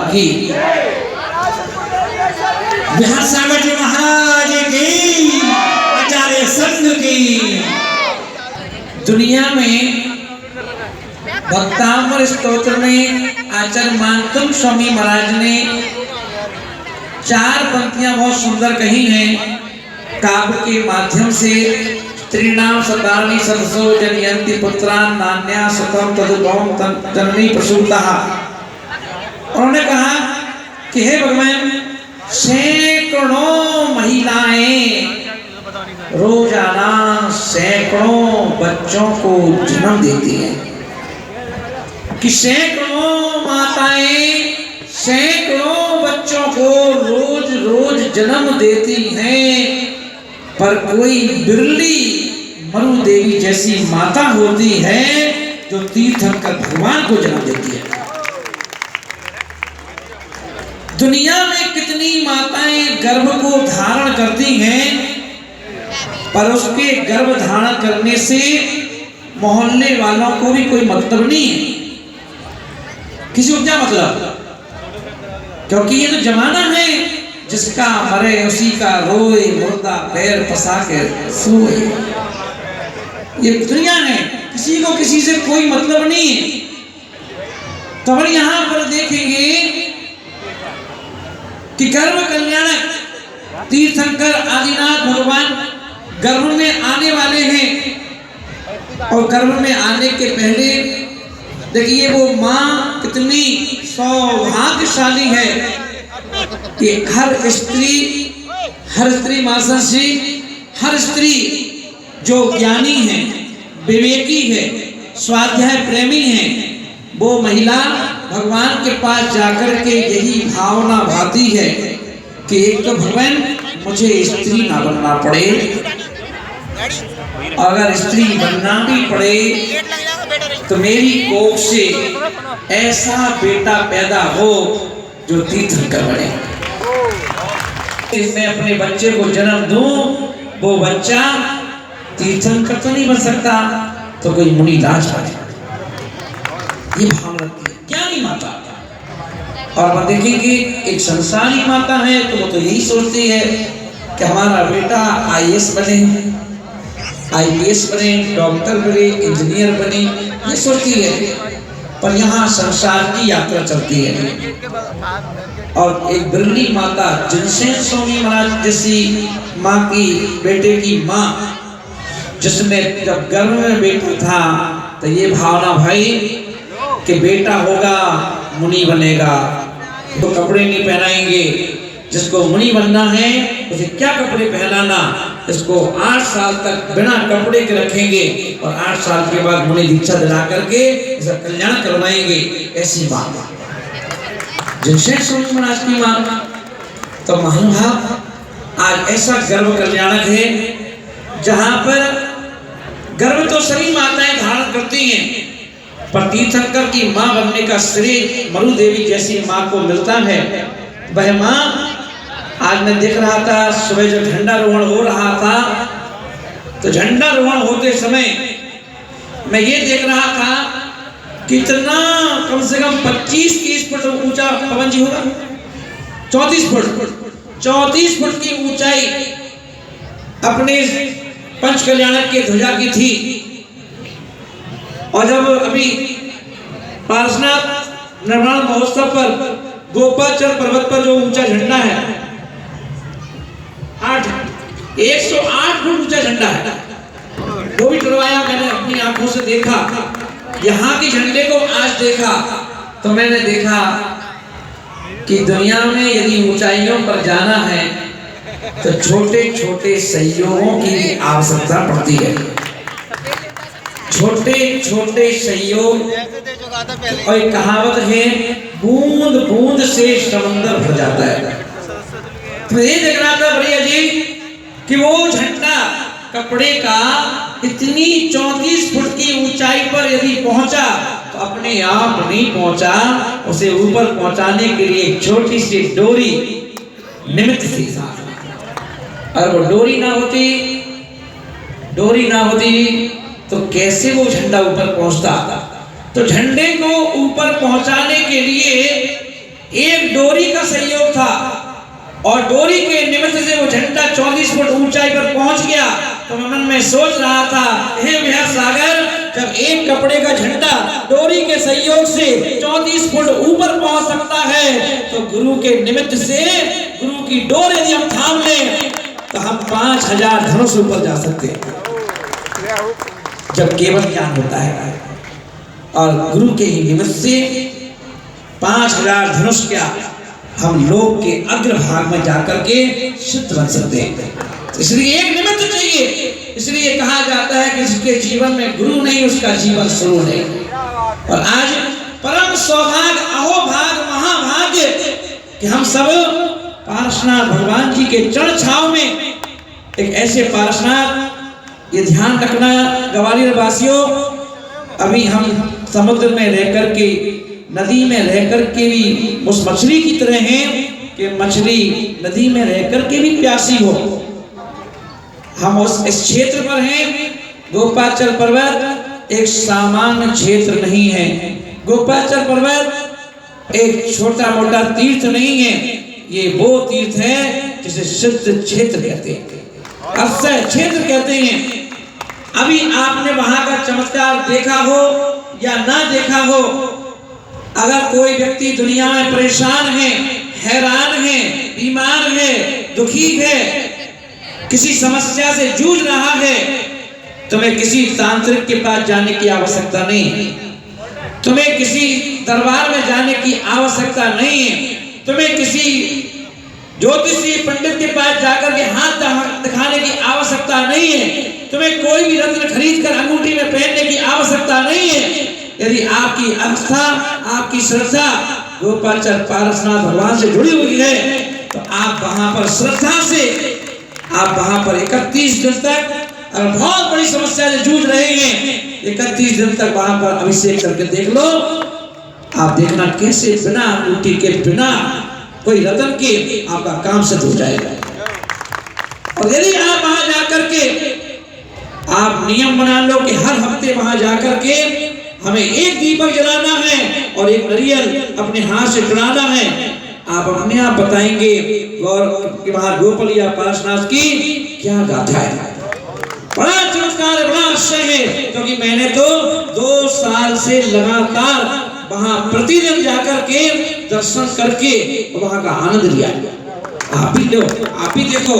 की, विद्यासागर जी महाराज की, आचार्य संघ की। दुनिया में भक्तामृत स्तोत्र में आचार्य मानतुंग स्वामी महाराज ने 4 पंक्तियां बहुत सुंदर कही हैं। काव्य के माध्यम से स्त्रीणाम सतानि सरसो जनयन्ति पुत्रान् नान्या सुतम तदुभवं जननी प्रसूतः। उन्होंने कहा कि हे भगवान, सैकड़ों महिलाएं रोजाना सैकड़ों बच्चों को जन्म देती हैं, कि सैकड़ों माताएं सैकड़ों बच्चों को रोज रोज जन्म देती हैं, पर कोई बिरली मरु देवी जैसी माता होती है जो तीर्थंकर भगवान को जन्म देती है। दुनिया में कितनी माताएं गर्भ को धारण करती हैं, पर उसके गर्भ धारण करने से मोहल्ले वालों को भी कोई मतलब नहीं है। किसी को क्या मतलब? क्योंकि ये तो जमाना है जिसका मरे उसी का रोए, मुर्दा पैर पसा के सोए। ये दुनिया है, किसी को किसी से कोई मतलब नहीं है। तो हम यहाँ पर देखेंगे कि गर्भ कल्याणक तीर्थंकर आदिनाथ भगवान गर्भ में आने वाले हैं। और गर्भ में आने के पहले देखिए वो माँ कितनी सौभाग्यशाली है कि हर स्त्री मासाशी, हर स्त्री जो ज्ञानी है, विवेकी है, स्वाध्याय प्रेमी है, वो महिला भगवान के पास जाकर के यही भावना भाती है कि एक तो भगवान मुझे स्त्री ना बनना पड़े, अगर स्त्री बनना भी पड़े तो मेरी कोख से ऐसा बेटा पैदा हो जो तीर्थंकर बने। मैं अपने बच्चे को जन्म दूं, वो बच्चा तीर्थंकर तो नहीं बन सकता तो कोई मुनि राज बने। ये भावना रखती है ज्ञानी माता। और हम देखेंगे एक संसारी माता है तो वो तो यही सोचती है कि हमारा बेटा IAS बने, IPS बने, डॉक्टर बने, इंजीनियर बने, ये सोचती है। पर यहाँ संसार की यात्रा चलती है। और एक बिरली माता जिनसेन स्वामी महाराज जैसी माँ की, बेटे की माँ, जिसने जब गर्भ में बेटा था तो ये भावना भाई कि बेटा होगा मुनि बनेगा, तो कपड़े नहीं पहनाएंगे। जिसको मुनि बनना है उसे क्या कपड़े पहनाना, इसको 8 साल तक बिना कपड़े के रखेंगे और 8 साल के बाद मुनि दीक्षा दिला करके इसका कल्याण करवाएंगे। ऐसी बात जिनसे स्वामी महाराज की मां तो महानुभाव आज ऐसा गर्भ कल्याणक है जहां पर गर्भ तो सभी माताएं धारण करती हैं, पर तीर्थंकर की मां बनने का श्रेय मरु देवी जैसी मां को मिलता है। वह मां, आज मैं देख रहा था सुबह जब झंडारोहण हो रहा था तो झंडारोहण होते समय मैं ये देख रहा था कितना कम से कम 25-30 फुट ऊंचा पवन जी होगा, 34 फुट की ऊंचाई अपने पंच कल्याणक के ध्वजा की थी। और जब अभी पार्श्वनाथ निर्माण महोत्सव पर गोपाचल पर्वत पर जो ऊंचा झंडा है, 108 फुट ऊंचा झंडा है, वो भी चढ़वाया। मैंने अपनी आंखों से देखा। यहाँ के झंडे को आज देखा तो मैंने देखा कि दुनिया में यदि ऊंचाइयों पर जाना है तो छोटे छोटे सहयोगों की आवश्यकता पड़ती है। छोटे छोटे सहयोग, और एक कहावत है बूंद बूंद से समंदर भर जाता है। तो ये देख रहा था भैया जी कि वो झंडा कपड़े का इतनी 34 फुट की ऊंचाई पर यदि पहुंचा तो अपने आप नहीं पहुंचा, उसे ऊपर पहुंचाने के लिए एक छोटी सी डोरी निमित्त थी। और वो डोरी ना होती तो कैसे वो झंडा ऊपर पहुंचता। तो झंडे को ऊपर पहुंचाने के लिए एक डोरी का सहयोग था और डोरी के निमित्त से वो झंडा 34 फुट ऊंचाई पर पहुंच गया। तो मैं मन में सोच रहा था, हे विहार सागर, जब एक कपड़े का झंडा डोरी के सहयोग से 34 फुट ऊपर पहुंच सकता है, तो गुरु के निमित्त से गुरु की डोर यदि हम थाम लें तो हम 5000 धनुष ऊपर जा सकते हैं, जब केवल ज्ञान होता है। और गुरु के ही निमित्त से 5000 धनुष क्या, हम लोग के अग्रभाग में जाकर के सिद्ध बन सकते हैं। इसलिए एक निमित्त चाहिए। इसलिए कहा जाता है कि जिसके जीवन में गुरु नहीं उसका जीवन शुरू नहीं। और आज परम सौभाग्य, अहोभाग्य, महाभाग्य कि हम सब पार्श्वनाथ भगवान जी के चरण छाव में एक ऐसे पार्श्वनाथ, ये ध्यान रखना ग्वालियर वासियों, अभी हम समुद्र में रहकर के, नदी में रहकर के भी उस मछली की तरह हैं कि मछली नदी में रहकर के भी प्यासी हो। हम इस क्षेत्र पर हैं। गोपाचल पर्वत एक सामान्य क्षेत्र नहीं है। गोपाचल पर्वत एक छोटा मोटा तीर्थ नहीं है। ये वो तीर्थ है जिसे सिद्ध क्षेत्र कहते हैं, अक्षय क्षेत्र कहते हैं। अभी आपने वहां का चमत्कार देखा हो या ना देखा हो, अगर कोई व्यक्ति दुनिया में परेशान है, हैरान है, बीमार है, दुखी है, किसी समस्या से जूझ रहा है, तुम्हें किसी तांत्रिक के पास जाने की आवश्यकता नहीं, तुम्हें किसी दरबार में जाने की आवश्यकता नहीं है, तुम्हें किसी ज्योतिषी पंडित के पास जाकर के हाथ दिखाने की आवश्यकता नहीं है, तुम्हें कोई भी रत्न खरीद कर अंगूठी में पहनने की आवश्यकता नहीं है। यदि आपकी आस्था, आपकी श्रद्धा गोपालचल पारसनाथ भगवान से जुड़ी हुई है तो आप वहां पर श्रद्धा से, आप वहां पर 31 दिन तक, अगर बहुत बड़ी समस्या से जूझ रहे हैं, 31 दिन तक वहां पर अभिषेक करके देख लो। आप देखना कैसे बिना अंगूठी के, बिना कोई रतन के आपका काम सिद्ध हो जाएगा। और यदि आप वहां जाकर के आप नियम बना लो कि हर हफ्ते वहां जाकर के हमें एक दीपक जलाना है और एक नारियल अपने हाथ से चढ़ाना है, आप अपने आप बताएंगे और कि वहां गोपालिया पार्श्वनाथ की क्या गाथा है। बड़ा चमत्कार है, बड़ा आश्चर्य है, क्योंकि मैंने तो 2 साल से लगातार वहां प्रतिदिन जाकर के दर्शन करके वहां का आनंद लिया। आप भी लो, आप भी देखो,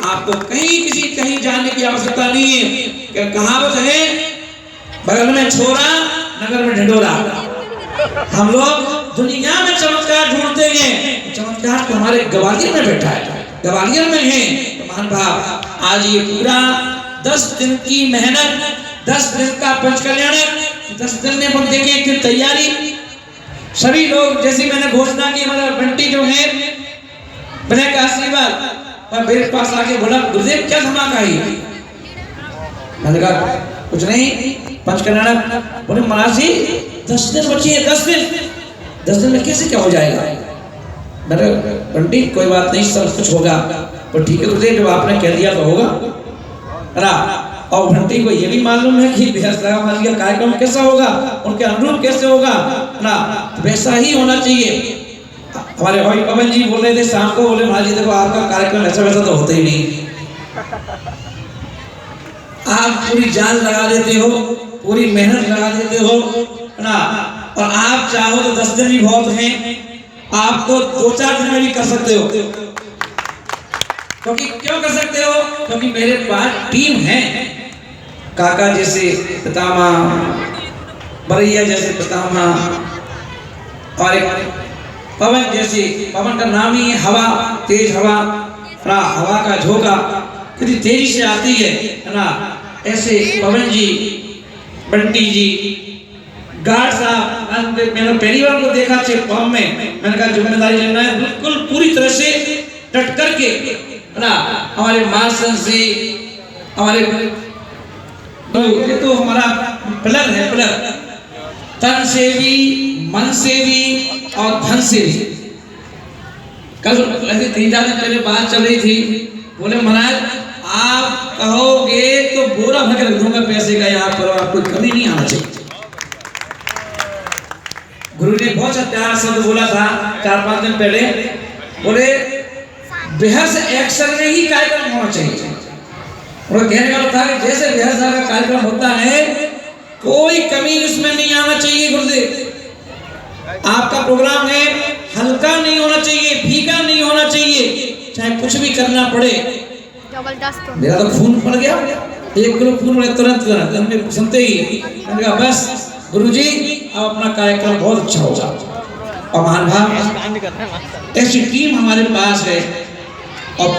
आपको कहीं जाने की आवश्यकता नहीं है। कहावत है, बगल में छोरा नगर में ढिंढोरा। हम लोग दुनिया में चमत्कार ढूंढते हैं, चमत्कार तो हमारे ग्वालियर में बैठा है, ग्वालियर में है। तो महान भाव, आज ये पूरा 10 दिन की मेहनत, 10 दिन का पंचकल्याणक, 10 दिन में हम देखें कि तैयारी सभी लोग, जैसे मैंने घोषणा की, हमारा बंटी जो है बने का आशीर्वाद, और मेरे पास आके बोला, गुरुदेव क्या धमाका है? मैंने कहा कुछ नहीं, पंचकल्याणक। बोले महाराज जी 10 दिन बची है, 10 दिन में कैसे क्या हो जाएगा? मैंने बंटी कोई बात नहीं, सब कुछ होगा। तो ठीक है गुरुदेव, जो आपने कह दिया तो होगा ना। और बंटी को ये भी मालूम है कि का कार्यक्रम कैसा होगा, उनके अनुरूप कैसे होगा ना, तो वैसा ही होना चाहिए। हमारे भाई पवन जी बोल रहे थे शाम को, बोले महाराज जी देखो आपका कार्यक्रम ऐसा वैसा तो होता ही नहीं, आप पूरी जान लगा देते हो, पूरी मेहनत लगा देते हो ना, और आप चाहो तो 10 दिन भी बहुत हैं, आप तो 2-4 दिन में भी कर सकते हो। क्योंकि क्यों कर सकते हो? क्योंकि मेरे पास टीम है, काका जैसे पितामा, बरैया जैसे पितामा, और एक पवन जैसे, पवन का नाम ही हवा, तेज हवा ना, हवा का झोंका कितनी तेजी से आती है ना, ऐसे पवन जी, बंटी जी, गार्ड साहब। मैंने पहली बार को देखा चेक पंप में, मैंने कहा जिम्मेदारी लेना है, बिल्कुल पूरी तरह से डट करके ना। हमारे मार्शन से, हमारे ये तो हमारा पिलर है, पिलर तन से भी, मन से भी और धन से भी। कल ऐसे 3-4 दिन पहले बात चल रही थी, बोले महाराज आप कहोगे तो बोरा भर के रख दूंगा पैसे का, यहाँ पर आपको कमी नहीं आना चाहिए। गुरु ने बहुत अच्छा प्यारा शब्द बोला था 4-5 दिन पहले, बोले बेहस एक्शन में ही कार्यक्रम होना चाहिए। और कहने वाला था कि जैसे बेहस का कार्यक्रम होता है कोई कमी उसमें नहीं आना चाहिए। गुरुदेव आपका प्रोग्राम है, हल्का नहीं होना चाहिए, फीका नहीं होना चाहिए, चाहे कुछ भी करना पड़े। मेरा तो खून पड़ गया, 1 किलो खून पड़े तुरंत हमने सुनते ही मैंने कहा बस गुरुजी अब अपना कार्यक्रम बहुत अच्छा होगा। और महान भाव ऐसी टीम हमारे पास है